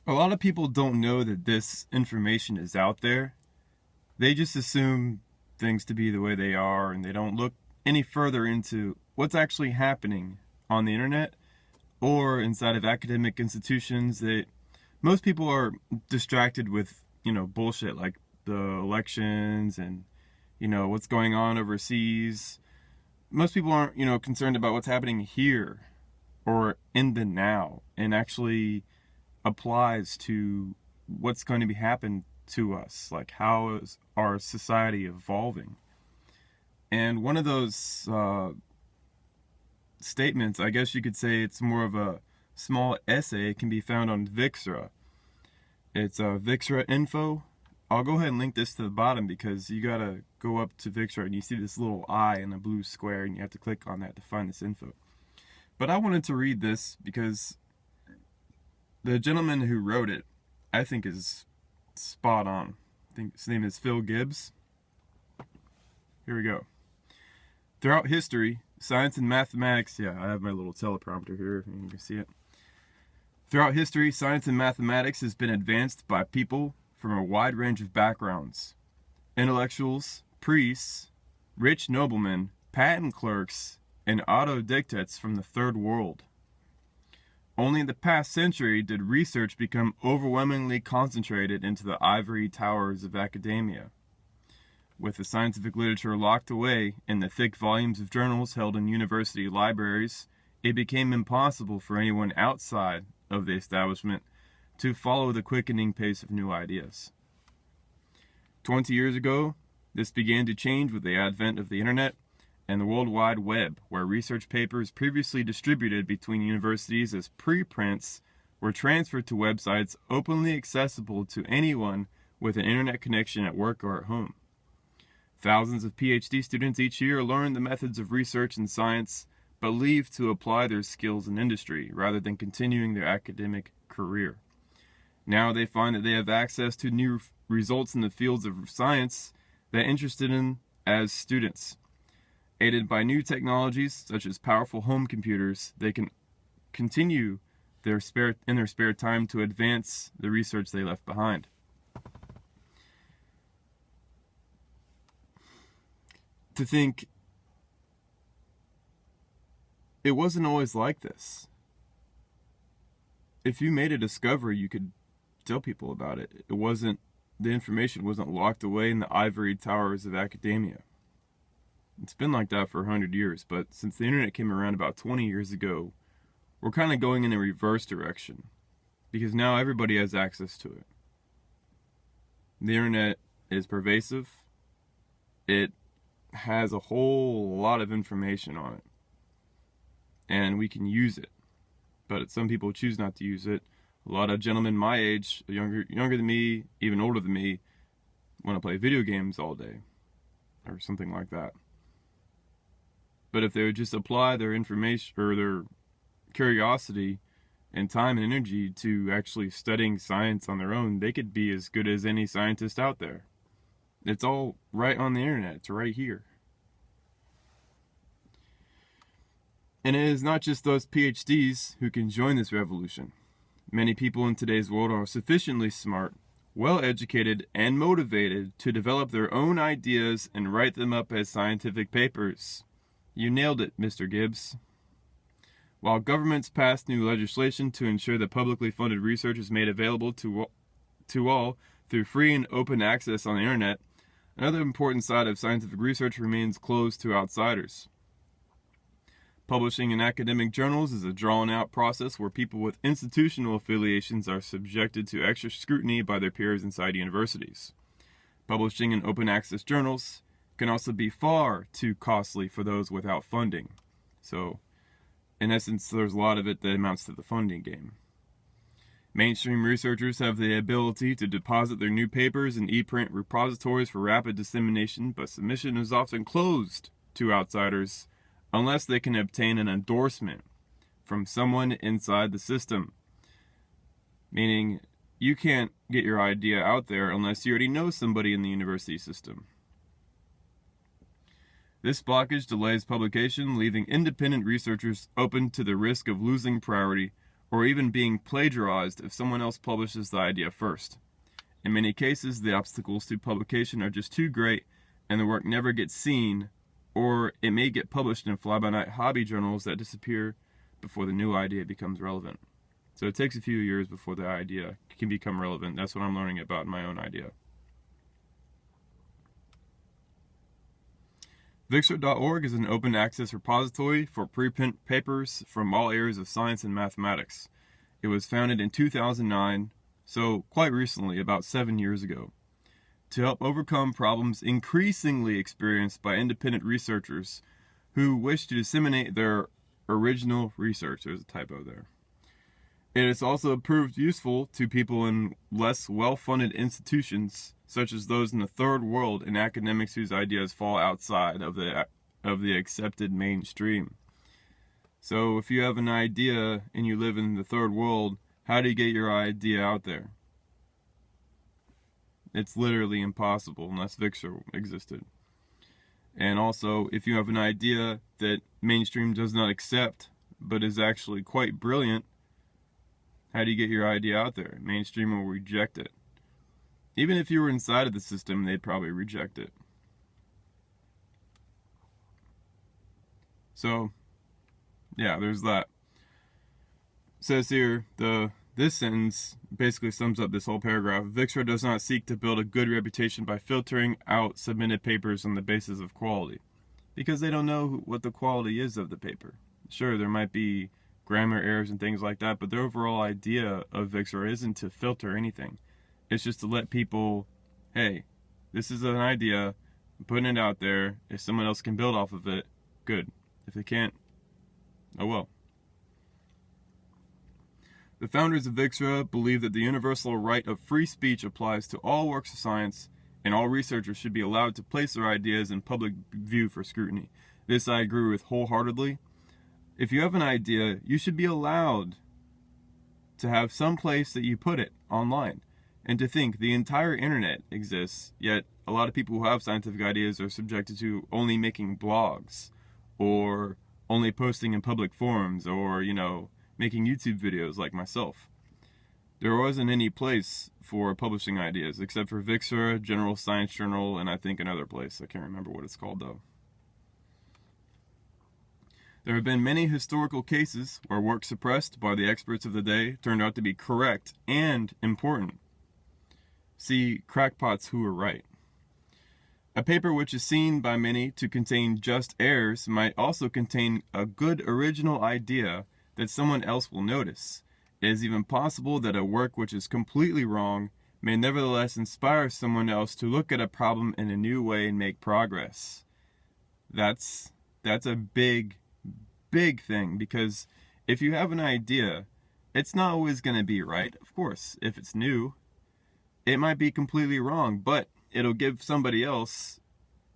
A lot of people don't know that this information is out there. They just assume things to be the way they are, and they don't look any further into what's actually happening on the internet or inside of academic institutions. That most people are distracted with, bullshit like the elections and, what's going on overseas. Most people aren't, concerned about what's happening here or in the now, and actually applies to what's going to be happen to us. Like, how is our society evolving? And one of those statements, I guess you could say it's more of a small essay, can be found on Vixra. It's Vixra info. I'll go ahead and link this to the bottom because you gotta go up to Vixra and you see this little eye in a blue square and you have to click on that to find this info. But I wanted to read this because the gentleman who wrote it, I think, is spot on. I think his name is Phil Gibbs. Here we go. Throughout history, science and mathematics, yeah, I have my little teleprompter here, you can see it. Throughout history, science and mathematics has been advanced by people from a wide range of backgrounds. Intellectuals, priests, rich noblemen, patent clerks, and autodidacts from the third world. Only in the past century did research become overwhelmingly concentrated into the ivory towers of academia. With the scientific literature locked away in the thick volumes of journals held in university libraries, it became impossible for anyone outside of the establishment to follow the quickening pace of new ideas. 20 years ago, this began to change with the advent of the internet and the World Wide Web, where research papers previously distributed between universities as preprints were transferred to websites openly accessible to anyone with an internet connection at work or at home. Thousands of PhD students each year learn the methods of research and science, but leave to apply their skills in industry rather than continuing their academic career. Now they find that they have access to new results in the fields of science they're interested in as students. Aided by new technologies such as powerful home computers, they can continue in their spare time to advance the research they left behind. To think it wasn't always like this. If you made a discovery, you could tell people about it. The information wasn't locked away in the ivory towers of academia. It's been like that for 100 years, but since the internet came around about 20 years ago, we're kind of going in a reverse direction, because now everybody has access to it. The internet is pervasive. It has a whole lot of information on it, and we can use it, but some people choose not to use it. A lot of gentlemen my age, younger than me, even older than me, want to play video games all day or something like that. But if they would just apply their information or their curiosity and time and energy to actually studying science on their own, they could be as good as any scientist out there. It's all right on the internet. It's right here. And it is not just those PhDs who can join this revolution. Many people in today's world are sufficiently smart, well-educated, and motivated to develop their own ideas and write them up as scientific papers. You nailed it, Mr. Gibbs. While governments pass new legislation to ensure that publicly funded research is made available to all through free and open access on the internet, another important side of scientific research remains closed to outsiders. Publishing in academic journals is a drawn-out process where people with institutional affiliations are subjected to extra scrutiny by their peers inside universities. Publishing in open-access journals can also be far too costly for those without funding. So, in essence, there's a lot of it that amounts to the funding game. Mainstream researchers have the ability to deposit their new papers in e-print repositories for rapid dissemination, but submission is often closed to outsiders unless they can obtain an endorsement from someone inside the system. Meaning, you can't get your idea out there unless you already know somebody in the university system. This blockage delays publication, leaving independent researchers open to the risk of losing priority or even being plagiarized if someone else publishes the idea first. In many cases, the obstacles to publication are just too great and the work never gets seen, or it may get published in fly-by-night hobby journals that disappear before the new idea becomes relevant. So it takes a few years before the idea can become relevant. That's what I'm learning about in my own idea. Vixra.org is an open access repository for preprint papers from all areas of science and mathematics. It was founded in 2009, so quite recently, about 7 years ago, to help overcome problems increasingly experienced by independent researchers who wish to disseminate their original research. There's a typo there. It has also proved useful to people in less well-funded institutions, such as those in the third world and academics whose ideas fall outside of the accepted mainstream. So if you have an idea and you live in the third world, how do you get your idea out there? It's literally impossible unless Vixra existed. And also, if you have an idea that mainstream does not accept, but is actually quite brilliant, how do you get your idea out there? Mainstream will reject it. Even if you were inside of the system, they'd probably reject it. So, yeah, there's that. It says here, this sentence basically sums up this whole paragraph. Vixra does not seek to build a good reputation by filtering out submitted papers on the basis of quality, because they don't know what the quality is of the paper. Sure, there might be grammar errors and things like that, but the overall idea of Vixra isn't to filter anything. It's just to let people, hey, this is an idea, I'm putting it out there. If someone else can build off of it, good. If they can't, oh well. The founders of Vixra believe that the universal right of free speech applies to all works of science, and all researchers should be allowed to place their ideas in public view for scrutiny. This I agree with wholeheartedly. If you have an idea, you should be allowed to have some place that you put it online. And to think the entire internet exists, yet a lot of people who have scientific ideas are subjected to only making blogs, or only posting in public forums, or, making YouTube videos like myself. There wasn't any place for publishing ideas, except for Vixra, General Science Journal, and I think another place. I can't remember what it's called, though. There have been many historical cases where work suppressed by the experts of the day turned out to be correct and important. See, crackpots who were right. A paper which is seen by many to contain just errors might also contain a good original idea that someone else will notice. It is even possible that a work which is completely wrong may nevertheless inspire someone else to look at a problem in a new way and make progress. That's a big thing, because if you have an idea, it's not always going to be right. Of course, if it's new, it might be completely wrong, but it'll give somebody else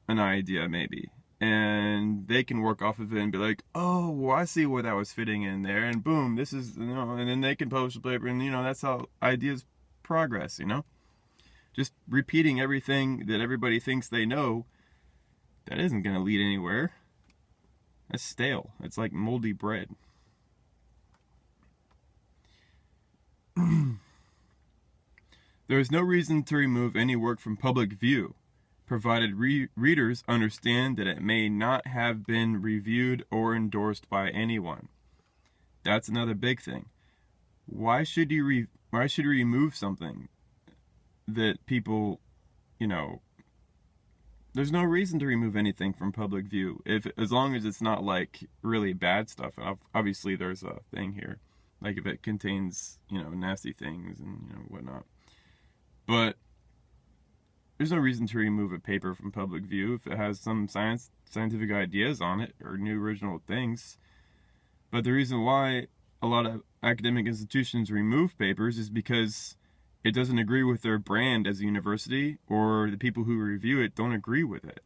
an idea maybe, and they can work off of it and be like, oh, well, I see where that was fitting in there, and boom, this is, and then they can publish the paper, and that's how ideas progress. Just repeating everything that everybody thinks they know, that isn't going to lead anywhere. That's stale. It's like moldy bread. There is no reason to remove any work from public view, provided readers understand that it may not have been reviewed or endorsed by anyone. That's another big thing. Why should you remove something that people, there's no reason to remove anything from public view, as long as it's not like really bad stuff. Obviously there's a thing here, like if it contains, nasty things and whatnot. But there's no reason to remove a paper from public view if it has some scientific ideas on it or new original things. But the reason why a lot of academic institutions remove papers is because it doesn't agree with their brand as a university, or the people who review it don't agree with it.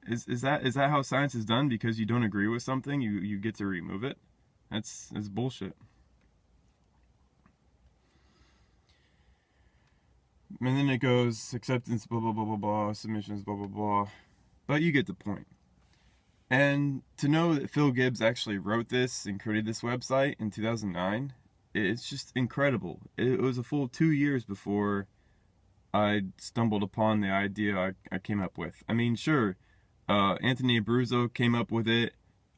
Is that how science is done? Because you don't agree with something, you get to remove it? That's bullshit. And then it goes acceptance, blah, blah, blah, blah, blah, submissions, blah, blah, blah. But you get the point. And to know that Phil Gibbs actually wrote this and created this website in 2009, it's just incredible. It was a full 2 years before I stumbled upon the idea I came up with. I mean, sure, Anthony Abruzzo came up with it.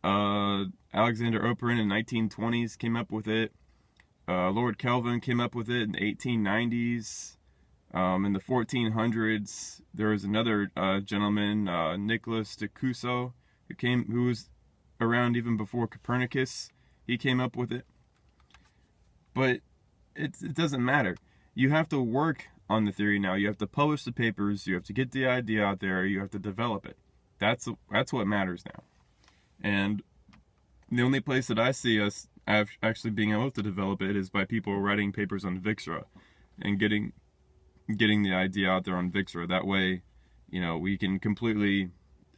Alexander Oparin in the 1920s came up with it. Lord Kelvin came up with it in the 1890s. In the 1400s, there was another gentleman, Nicholas de Cuso, who was around even before Copernicus. He came up with it. But it doesn't matter. You have to work on the theory now. You have to publish the papers. You have to get the idea out there. You have to develop it. That's what matters now. And the only place that I see us actually being able to develop it is by people writing papers on Vixra and getting the idea out there on Vixra. That way, we can completely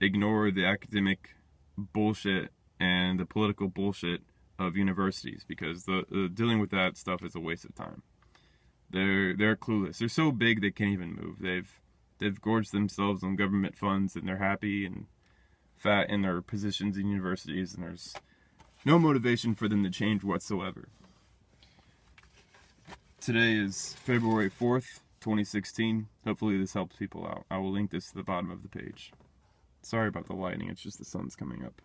ignore the academic bullshit and the political bullshit of universities, because the dealing with that stuff is a waste of time. They're clueless. They're so big they can't even move. They've gorged themselves on government funds, and they're happy and fat in their positions in universities, and there's no motivation for them to change whatsoever. Today is February 4th, 2016. Hopefully this helps people out. I will link this to the bottom of the page. Sorry about the lighting, it's just the sun's coming up.